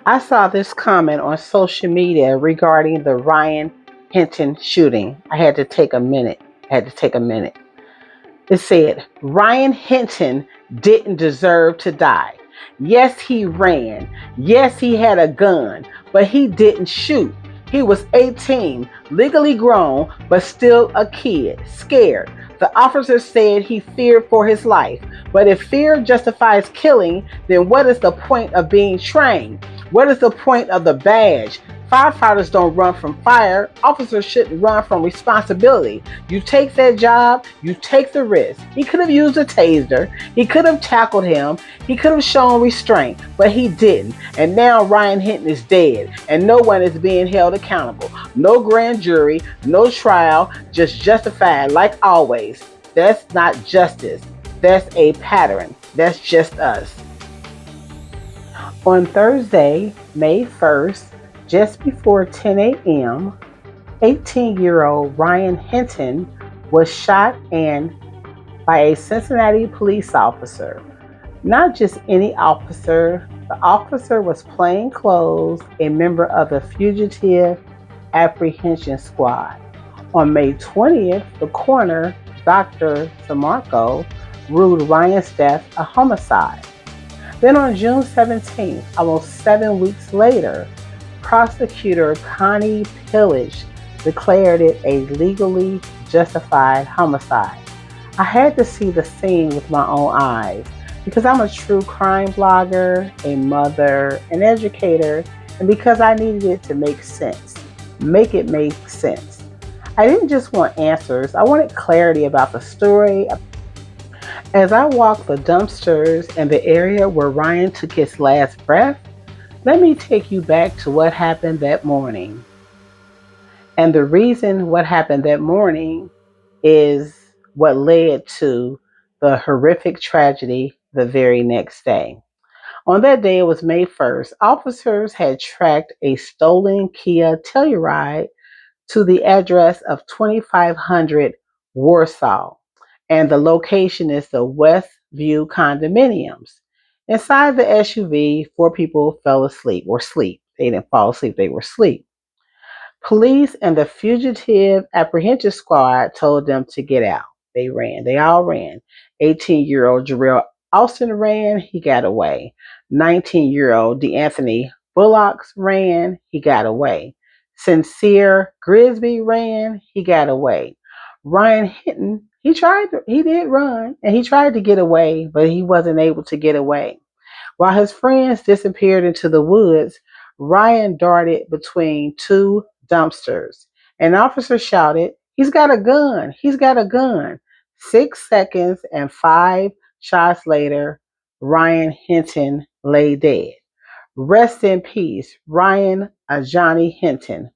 I saw this comment on social media regarding the Ryan Hinton shooting. I had to take a minute. I had to take a minute. It said, Ryan Hinton didn't deserve to die. Yes, he ran. Yes, he had a gun, but he didn't shoot. He was 18, legally grown, but still a kid, scared. The officer said he feared for his life. But if fear justifies killing, then what is the point of being trained? What is the point of the badge? Firefighters don't run from fire. Officers shouldn't run from responsibility. You take that job, you take the risk. He could have used a taser. He could have tackled him. He could have shown restraint, but he didn't. And now Ryan Hinton is dead, and no one is being held accountable. No grand jury, no trial, just justified like always. That's not justice. That's a pattern. That's just us. On Thursday, May 1st, just before 10 a.m., 18-year-old Ryan Hinton was shot and by a Cincinnati police officer. Not just any officer, the officer was plain clothes, a member of the Fugitive Apprehension Squad. On May 20th, the coroner, Dr. Samarco, ruled Ryan's death a homicide. Then on June 17th, almost 7 weeks later, prosecutor Connie Pillage declared it a legally justified homicide. I had to see the scene with my own eyes because I'm a true crime blogger, a mother, an educator, and because I needed it to make sense. Make it make sense. I didn't just want answers, I wanted clarity about the story. As I walked the dumpsters and the area where Ryan took his last breath, let me take you back to what happened that morning. And the reason what happened that morning is what led to the horrific tragedy the very next day. On that day, it was May 1st, officers had tracked a stolen Kia Telluride to the address of 2500 Warsaw, and the location is the Westview condominiums. Inside the SUV, four people fell asleep or sleep. They didn't fall asleep, they were asleep. Police and the Fugitive Apprehension Squad told them to get out. They ran. They all ran. 18-year-old Jarrell Austin ran. He got away. 19-year-old DeAnthony Bullocks ran. He got away. Sincere Grisby ran. He got away. Ryan Hinton, he did run and he tried to get away, but he wasn't able to get away. While his friends disappeared into the woods, Ryan darted between two dumpsters. An officer shouted, "He's got a gun! He's got a gun!" 6 seconds and 5 shots later, Ryan Hinton lay dead. Rest in peace, Ryan Johnny Hinton.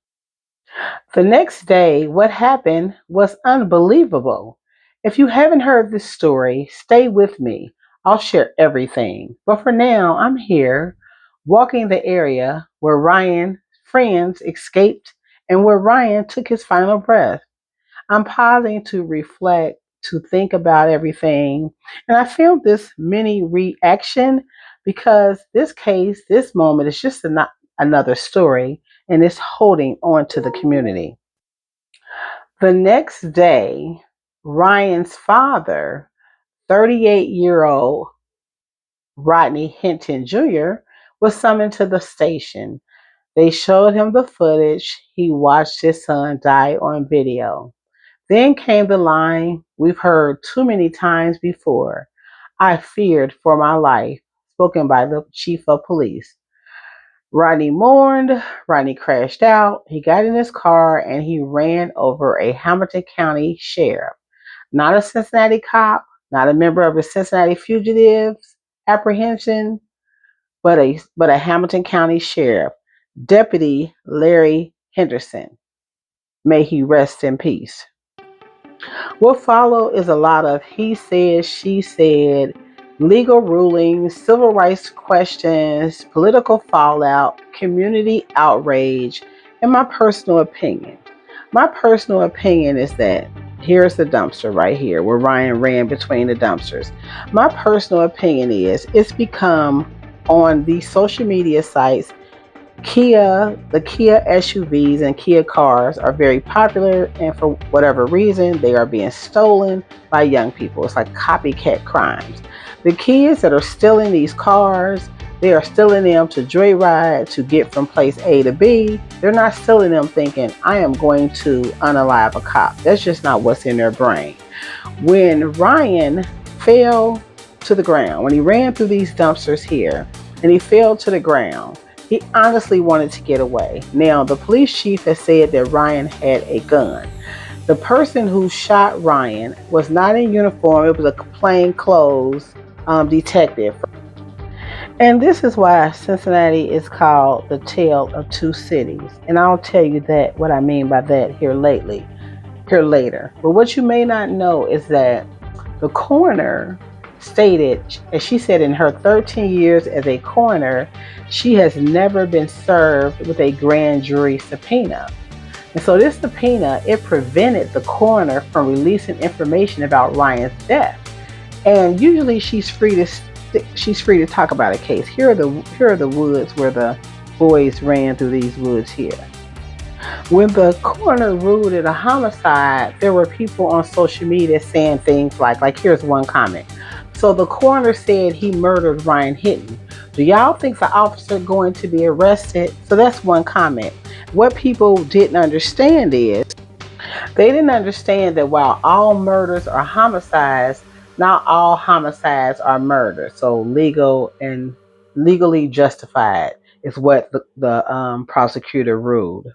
The next day, what happened was unbelievable. If you haven't heard this story, stay with me. I'll share everything. But for now, I'm here walking the area where Ryan's friends escaped and where Ryan took his final breath. I'm pausing to reflect, to think about everything. And I filmed this mini reaction because this case, this moment is just another story and it's holding on to the community. The next day, Ryan's father, 38-year-old Rodney Hinton Jr., was summoned to the station. They showed him the footage. He watched his son die on video. Then came the line we've heard too many times before: "I feared for my life," spoken by the chief of police. Rodney mourned. Rodney crashed out. He got in his car and he ran over a Hamilton County sheriff. Not a Cincinnati cop, not a member of the Cincinnati Fugitives Apprehension, but a Hamilton County sheriff, Deputy Larry Henderson. May he rest in peace. What followed is a lot of he said, she said, legal rulings, civil rights questions, political fallout, community outrage, and my personal opinion. My personal opinion is that here's the dumpster right here where Ryan ran between the dumpsters. My personal opinion is it's become on these social media sites, the Kia SUVs and Kia cars are very popular, and for whatever reason, they are being stolen by young people. It's like copycat crimes. The kids that are stealing these cars, they are stealing them to joyride to get from place A to B. They're not stealing them thinking, I am going to unalive a cop. That's just not what's in their brain. When Ryan fell to the ground, when he ran through these dumpsters here and he fell to the ground, he honestly wanted to get away. Now, the police chief has said that Ryan had a gun. The person who shot Ryan was not in uniform. It was a plainclothes detective. And this is why Cincinnati is called the Tale of Two Cities. And I'll tell you that what I mean by that here later. But what you may not know is that the coroner stated, as she said, in her 13 years as a coroner, she has never been served with a grand jury subpoena. And so this subpoena, it prevented the coroner from releasing information about Ryan's death. And usually she's free to talk about a case. Here are the woods where the boys ran through these woods here. When the coroner ruled it a homicide, there were people on social media saying things like here's one comment. So the coroner said he murdered Ryan Hinton. Do y'all think the officer going to be arrested? So that's one comment. What people didn't understand is they didn't understand that while all murders are homicides, not all homicides are murder. So legally justified is what the prosecutor ruled.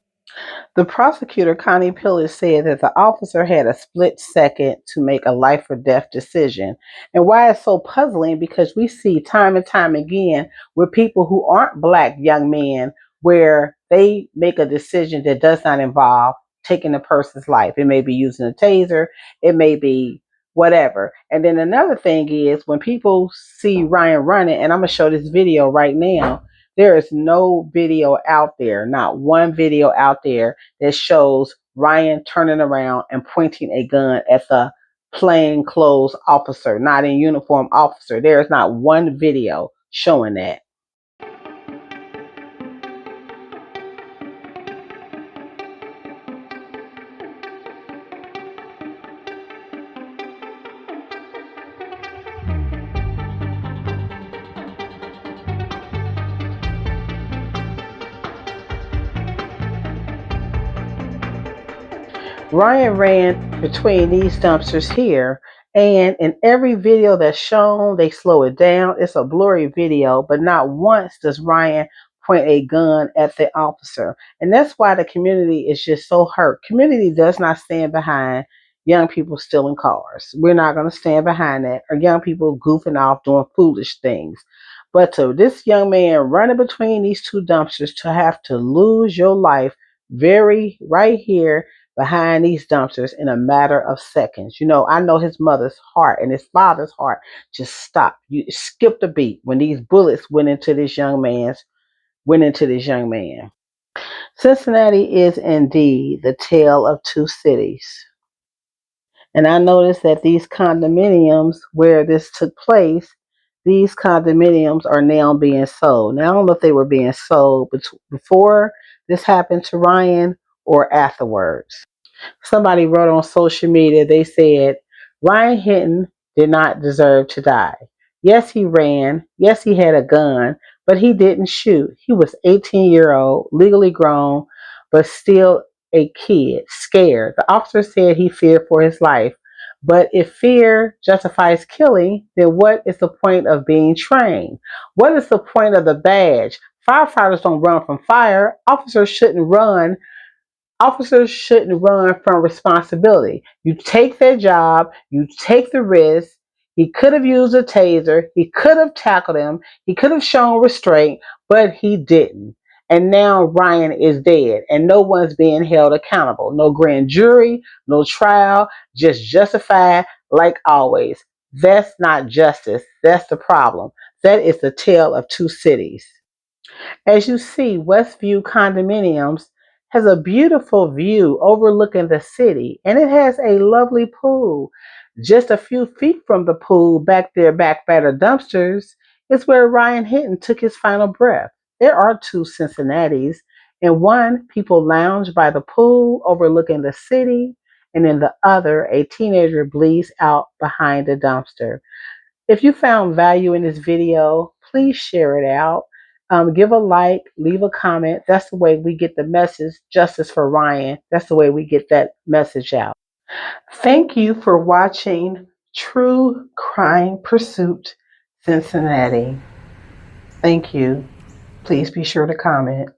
The prosecutor, Connie Pillis, said that the officer had a split second to make a life or death decision. And why it's so puzzling, because we see time and time again with people who aren't black young men where they make a decision that does not involve taking a person's life. It may be using a taser, it may be whatever. And then another thing is when people see Ryan running, and I'm going to show this video right now. There is no video out there, not one video out there that shows Ryan turning around and pointing a gun at the plainclothes officer, not in uniform officer. There is not one video showing that. Ryan ran between these dumpsters here, and in every video that's shown, they slow it down. It's a blurry video, but not once does Ryan point a gun at the officer. And that's why the community is just so hurt. Community does not stand behind young people stealing cars. We're not going to stand behind that, or young people goofing off doing foolish things. But to this young man running between these two dumpsters to have to lose your life right here behind these dumpsters in a matter of seconds. You know, I know his mother's heart and his father's heart just stopped. You skipped a beat when these bullets went into this young man. Cincinnati is indeed the tale of two cities. And I noticed that these condominiums where this took place, these condominiums are now being sold. Now, I don't know if they were being sold before this happened to Ryan or afterwards. Somebody wrote on social media, they said, Ryan Hinton did not deserve to die. Yes, he ran. Yes, he had a gun, but he didn't shoot. He was 18-year-old, legally grown, but still a kid, scared. The officer said he feared for his life. But if fear justifies killing, then what is the point of being trained? What is the point of the badge? Firefighters don't run from fire. Officers shouldn't run from responsibility. You take their job, you take the risk. He could have used a taser, he could have tackled him, he could have shown restraint, but he didn't. And now Ryan is dead and no one's being held accountable. No grand jury, no trial, just justified like always. That's not justice. That's the problem. That is the tale of two cities. As you see, Westview Condominiums has a beautiful view overlooking the city, and it has a lovely pool. Just a few feet from the pool, back there, back by the dumpsters, is where Ryan Hinton took his final breath. There are two Cincinnatis. In one, people lounge by the pool overlooking the city, and in the other, a teenager bleeds out behind a dumpster. If you found value in this video, please share it out. Give a like, leave a comment. That's the way we get the message, justice for Ryan. That's the way we get that message out. Thank you for watching True Crime Pursuit Cincinnati. Thank you. Please be sure to comment.